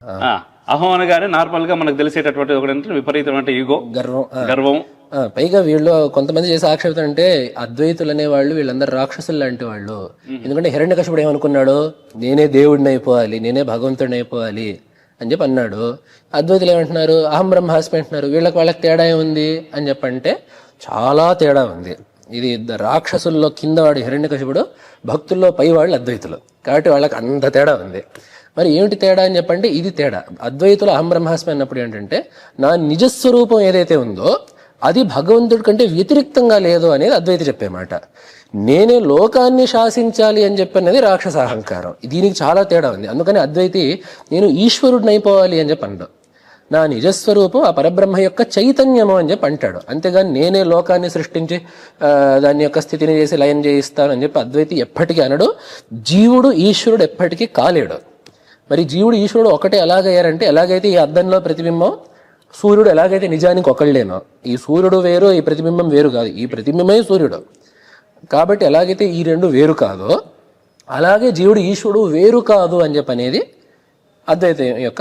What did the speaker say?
అహం అనగానే నార్మల్ గా మనకు తెలిసేటటువంటి ఒకటి విపరీతమైన ఈగో, గర్వం. పైగా వీళ్ళు కొంతమంది చేసే ఆక్షేపం అంటే అద్వైతులు అనే వాళ్ళు వీళ్ళందరూ రాక్షసులు లాంటి వాళ్ళు. ఎందుకంటే హిరణ్యకశిపుడు ఏమనుకున్నాడు, నేనే దేవుడిని అయిపోవాలి, నేనే భగవంతుడిని అయిపోవాలి అని చెప్పి అన్నాడు. అద్వైతులు ఏమంటున్నారు, అహం బ్రహ్మాస్మి అంటున్నారు. వాళ్ళకి తేడా ఏముంది అని చెప్పంటే చాలా తేడా ఉంది. ఇది రాక్షసుల్లో కింద వాడు హిరణ్యకశిపుడు, భక్తుల్లో పై వాళ్ళు అద్వైతులు. కాబట్టి వాళ్ళకి అంత తేడా ఉంది. మరి ఏమిటి తేడా అని చెప్పంటే ఇది తేడా. అద్వైతులు అహం బ్రహ్మాస్మి అన్నప్పుడు ఏంటంటే నా నిజస్వరూపం ఏదైతే ఉందో అది భగవంతుడి కంటే వ్యతిరిక్తంగా లేదు అనేది అద్వైతి చెప్పే మాట. నేనే లోకాన్ని శాసించాలి అని చెప్పన్నది రాక్షస అహంకారం. దీనికి చాలా తేడా ఉంది. అందుకని అద్వైతి నేను ఈశ్వరుడిని అయిపోవాలి అని చెప్పి అంటాడు. నా నిజస్వరూపం ఆ పరబ్రహ్మ యొక్క చైతన్యము అని చెప్పి అంటాడు. అంతేగాని నేనే లోకాన్ని సృష్టించి దాని యొక్క స్థితిని చేసి లయం చేయిస్తాను అని చెప్పి అద్వైతి ఎప్పటికీ అనడు. జీవుడు ఈశ్వరుడు ఎప్పటికీ కాలేడు. మరి జీవుడు ఈశ్వరుడు ఒకటే ఎలాగయ్యారంటే, ఎలాగైతే ఈ అద్దంలో ప్రతిబింబం సూర్యుడు ఎలాగైతే నిజానికి ఒకళ్ళేనో, ఈ సూర్యుడు వేరు, ఈ ప్రతిబింబం వేరు కాదు, ఈ ప్రతిబింబమే సూర్యుడు. కాబట్టి ఎలాగైతే ఈ రెండు వేరు కాదో అలాగే జీవుడు ఈశ్వరుడు వేరు కాదు అని చెప్పి అనేది అద్వైతం యొక్క